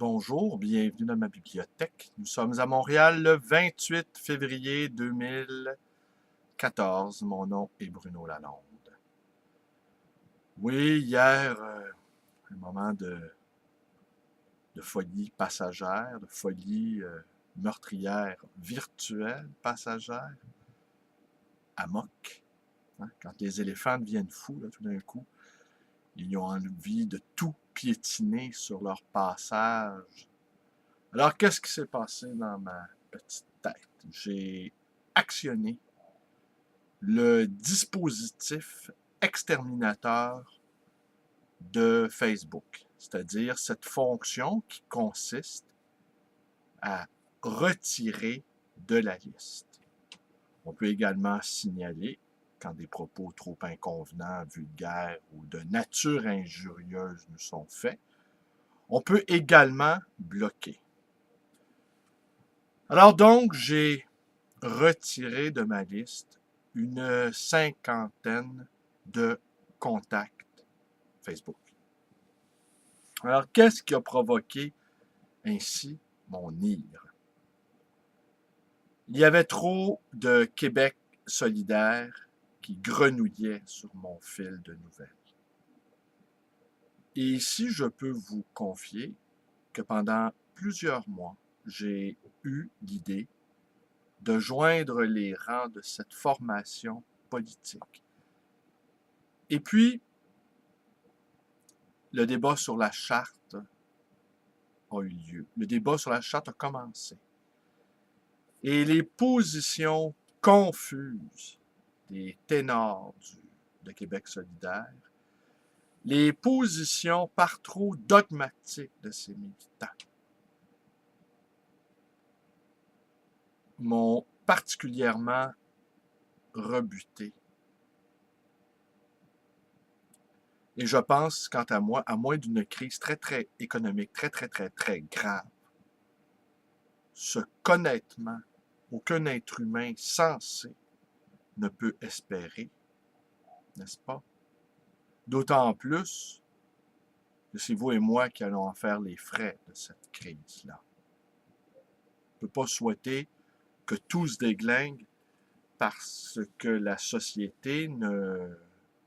Bonjour, bienvenue dans ma bibliothèque. Nous sommes à Montréal le 28 février 2014. Mon nom est Bruno Lalonde. Oui, hier, un moment de folie passagère, de folie meurtrière virtuelle passagère, amok. Hein. Quand les éléphants deviennent fous, là, tout d'un coup, ils ont envie de tout piétiner sur leur passage. Alors, qu'est-ce qui s'est passé dans ma petite tête? J'ai actionné le dispositif exterminateur de Facebook, c'est-à-dire cette fonction qui consiste à retirer de la liste. On peut également signaler quand des propos trop inconvenants, vulgaires ou de nature injurieuse nous sont faits. On peut également bloquer. Alors donc, j'ai retiré de ma liste une cinquantaine de contacts Facebook. Alors, qu'est-ce qui a provoqué ainsi mon ire? Il y avait trop de Québec solidaire qui grenouillait sur mon fil de nouvelles. Et ici, je peux vous confier que pendant plusieurs mois, j'ai eu l'idée de joindre les rangs de cette formation politique. Et puis, le débat sur la charte a eu lieu. Le débat sur la charte a commencé. Et les positions confuses des ténors de Québec solidaire, les positions par trop dogmatiques de ces militants m'ont particulièrement rebuté. Et je pense, quant à moi, à moins d'une crise très économique, très grave, ce qu'honnêtement, aucun être humain sensé ne peut espérer, n'est-ce pas? D'autant plus que c'est vous et moi qui allons en faire les frais de cette crise-là. On ne peut pas souhaiter que tout se déglingue parce que la société ne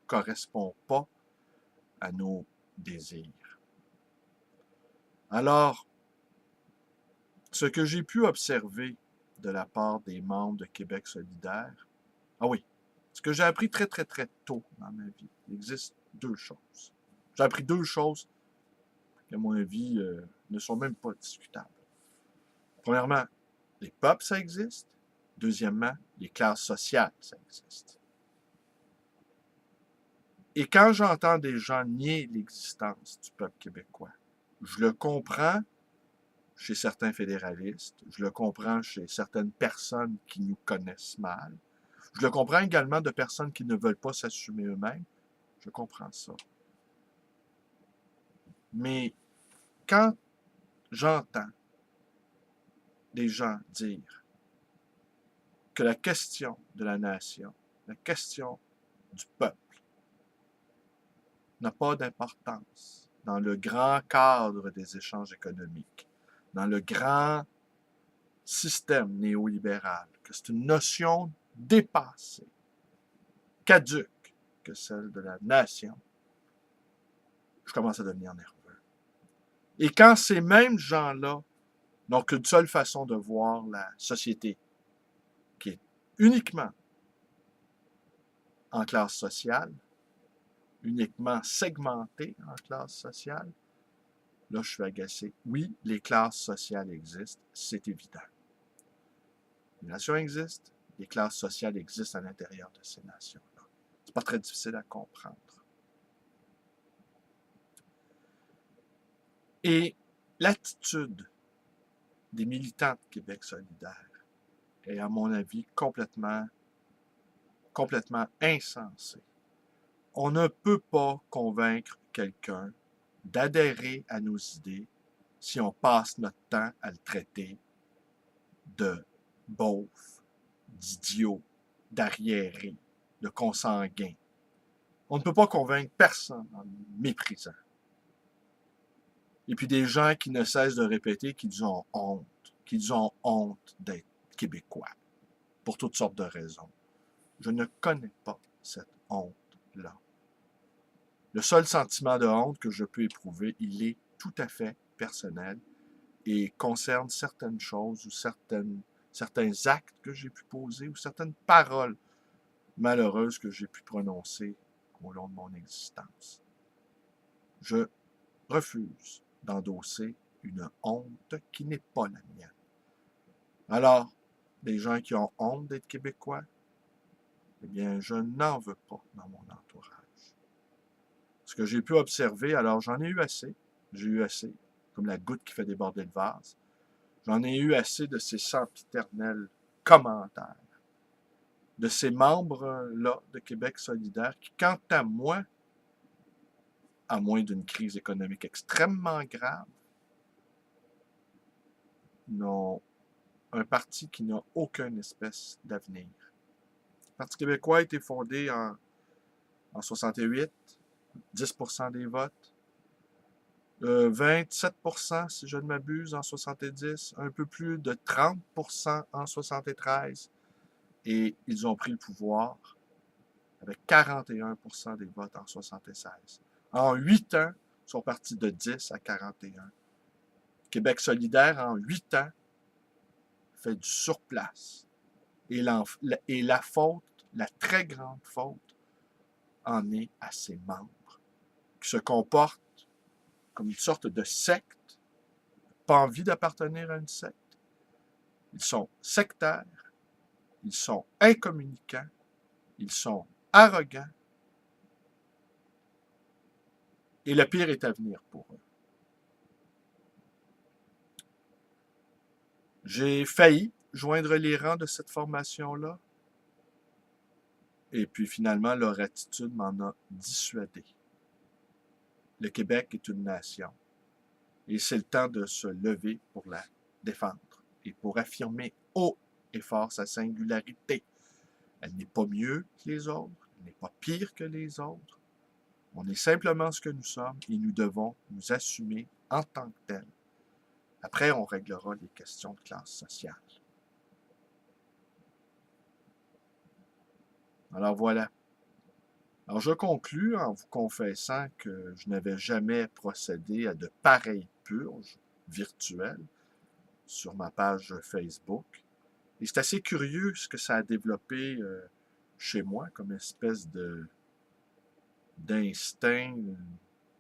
correspond pas à nos désirs. Alors, ce que j'ai pu observer de la part des membres de Québec solidaire, ah oui, ce que j'ai appris très tôt dans ma vie, il existe deux choses. J'ai appris deux choses qui, à mon avis, ne sont même pas discutables. Premièrement, les peuples, ça existe. Deuxièmement, les classes sociales, ça existe. Et quand j'entends des gens nier l'existence du peuple québécois, je le comprends chez certains fédéralistes, je le comprends chez certaines personnes qui nous connaissent mal, je le comprends également de personnes qui ne veulent pas s'assumer eux-mêmes, je comprends ça. Mais quand j'entends des gens dire que la question de la nation, la question du peuple, n'a pas d'importance dans le grand cadre des échanges économiques, dans le grand système néolibéral, que c'est une notion dépassée, caduque, que celle de la nation, je commence à devenir nerveux. Et quand ces mêmes gens-là n'ont qu'une seule façon de voir la société, qui est uniquement en classe sociale, uniquement segmentée en classe sociale, là, je suis agacé. Oui, les classes sociales existent, c'est évident. Les nations existent, les classes sociales existent à l'intérieur de ces nations-là. C'est pas très difficile à comprendre. Et l'attitude des militants de Québec solidaire est, à mon avis, complètement insensée. On ne peut pas convaincre quelqu'un d'adhérer à nos idées si on passe notre temps à le traiter de beauf, d'idiot, d'arriéré, de consanguin. On ne peut pas convaincre personne en le méprisant. Et puis des gens qui ne cessent de répéter qu'ils ont honte d'être québécois, pour toutes sortes de raisons. Je ne connais pas cette honte-là. Le seul sentiment de honte que je peux éprouver, il est tout à fait personnel et concerne certaines choses ou certains actes que j'ai pu poser ou certaines paroles malheureuses que j'ai pu prononcer au long de mon existence. Je refuse d'endosser une honte qui n'est pas la mienne. Alors, des gens qui ont honte d'être québécois, eh bien, je n'en veux pas dans mon entourage. Ce que j'ai pu observer, alors j'en ai eu assez, j'ai eu assez, comme la goutte qui fait déborder le vase, j'en ai eu assez de ces sempiternels commentaires, de ces membres-là de Québec solidaire qui, quant à moi, à moins d'une crise économique extrêmement grave, n'ont un parti qui n'a aucune espèce d'avenir. Le Parti québécois a été fondé en 68, 10% des votes, 27%, si je ne m'abuse, en 70, un peu plus de 30% en 73, et ils ont pris le pouvoir avec 41% des votes en 76. En 8 ans, ils sont partis de 10 à 41. Québec solidaire, en 8 ans, fait du surplace. Et la faute, la très grande faute, en est à ses membres, qui se comportent comme une sorte de secte, pas envie d'appartenir à une secte. Ils sont sectaires, ils sont incommunicants, ils sont arrogants, et le pire est à venir pour eux. J'ai failli joindre les rangs de cette formation-là, et puis finalement, leur attitude m'en a dissuadé. Le Québec est une nation, et c'est le temps de se lever pour la défendre et pour affirmer haut et fort sa singularité. Elle n'est pas mieux que les autres, elle n'est pas pire que les autres. On est simplement ce que nous sommes et nous devons nous assumer en tant que tels. Après, on réglera les questions de classe sociale. Alors voilà. Alors je conclus en vous confessant que je n'avais jamais procédé à de pareilles purges virtuelles sur ma page Facebook. Et c'est assez curieux ce que ça a développé chez moi comme espèce d'instinct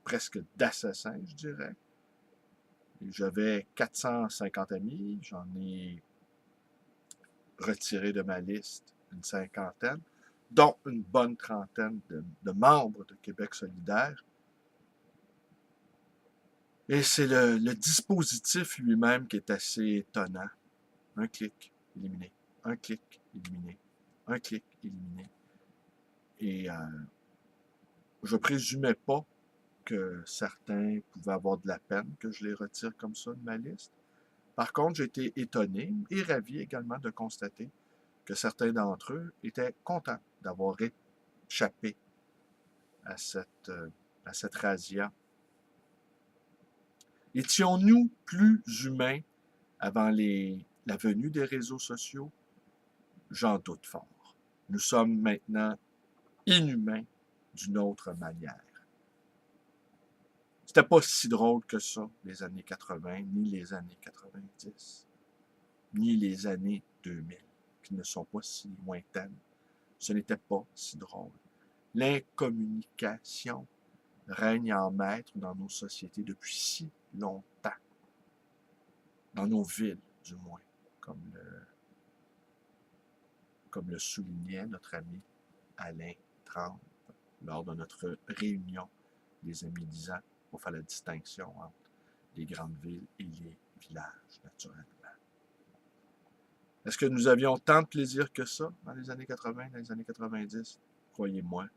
presque d'assassin, je dirais. J'avais 450 amis, j'en ai retiré de ma liste une cinquantaine, dont une bonne trentaine de membres de Québec solidaire. Et c'est le dispositif lui-même qui est assez étonnant. Un clic, éliminé. Un clic, éliminé. Un clic, éliminé. Et je présumais pas que certains pouvaient avoir de la peine que je les retire comme ça de ma liste. Par contre, j'ai été étonné et ravi également de constater que certains d'entre eux étaient contents d'avoir échappé à cette razzia. Étions-nous plus humains avant la venue des réseaux sociaux? J'en doute fort. Nous sommes maintenant inhumains d'une autre manière. C'était pas si drôle que ça, les années 80, ni les années 90, ni les années 2000, qui ne sont pas si lointaines. Ce n'était pas si drôle. L'incommunication règne en maître dans nos sociétés depuis si longtemps. Dans nos villes, du moins, comme le soulignait notre ami Alain Trempe lors de notre réunion des amis disant qu'il faut faire la distinction entre les grandes villes et les villages, naturellement. Est-ce que nous avions tant de plaisir que ça dans les années 80, dans les années 90? Croyez-moi,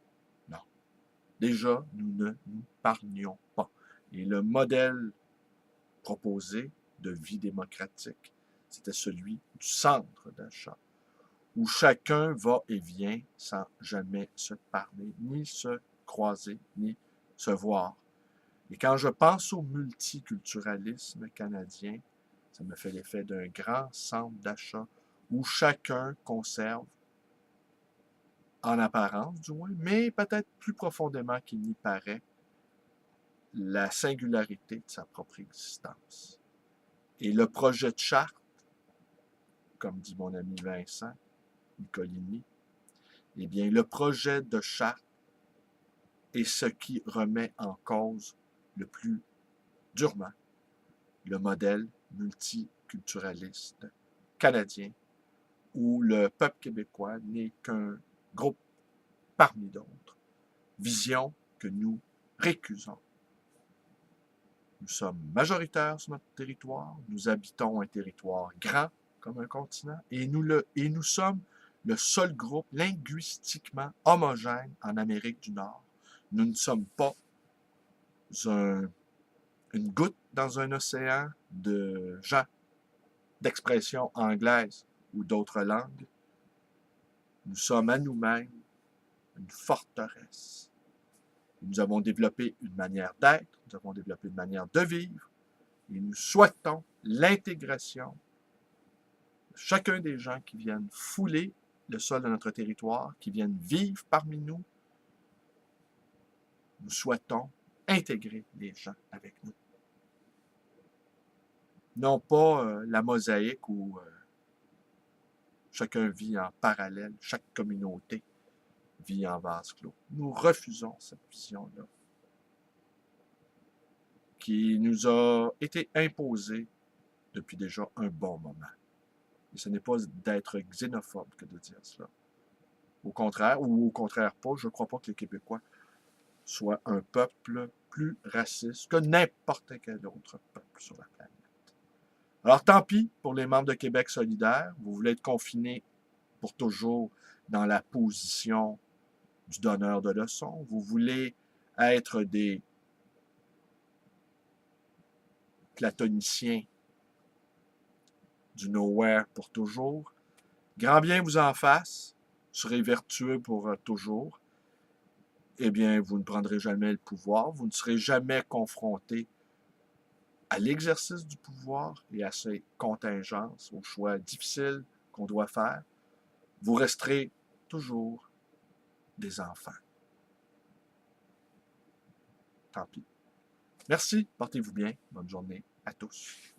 non. Déjà, nous ne nous parlions pas. Et le modèle proposé de vie démocratique, c'était celui du centre d'achat, où chacun va et vient sans jamais se parler, ni se croiser, ni se voir. Et quand je pense au multiculturalisme canadien, ça me fait l'effet d'un grand centre d'achat où chacun conserve, en apparence du moins, mais peut-être plus profondément qu'il n'y paraît, la singularité de sa propre existence. Et le projet de charte, comme dit mon ami Vincent Nicolini, eh bien, le projet de charte est ce qui remet en cause le plus durement le modèle multiculturaliste canadien où le peuple québécois n'est qu'un groupe parmi d'autres. Vision que nous récusons. Nous sommes majoritaires sur notre territoire, nous habitons un territoire grand comme un continent et nous sommes le seul groupe linguistiquement homogène en Amérique du Nord. Nous ne sommes pas une goutte dans un océan de gens d'expression anglaise ou d'autres langues. Nous sommes à nous-mêmes une forteresse. Nous avons développé une manière d'être, nous avons développé une manière de vivre, et nous souhaitons l'intégration de chacun des gens qui viennent fouler le sol de notre territoire, qui viennent vivre parmi nous. Nous souhaitons intégrer les gens avec nous. Non pas la mosaïque où chacun vit en parallèle, chaque communauté vit en vase clos. Nous refusons cette vision-là qui nous a été imposée depuis déjà un bon moment. Et ce n'est pas d'être xénophobe que de dire cela. Au contraire, ou au contraire pas, je ne crois pas que les Québécois soient un peuple plus raciste que n'importe quel autre peuple sur la planète. Alors tant pis pour les membres de Québec solidaire, vous voulez être confinés pour toujours dans la position du donneur de leçons, vous voulez être des platoniciens du nowhere pour toujours. Grand bien vous en fasse, serez vertueux pour toujours. Eh bien, vous ne prendrez jamais le pouvoir, vous ne serez jamais confronté à l'exercice du pouvoir et à ses contingences, aux choix difficiles qu'on doit faire. Vous resterez toujours des enfants. Tant pis. Merci, portez-vous bien. Bonne journée à tous.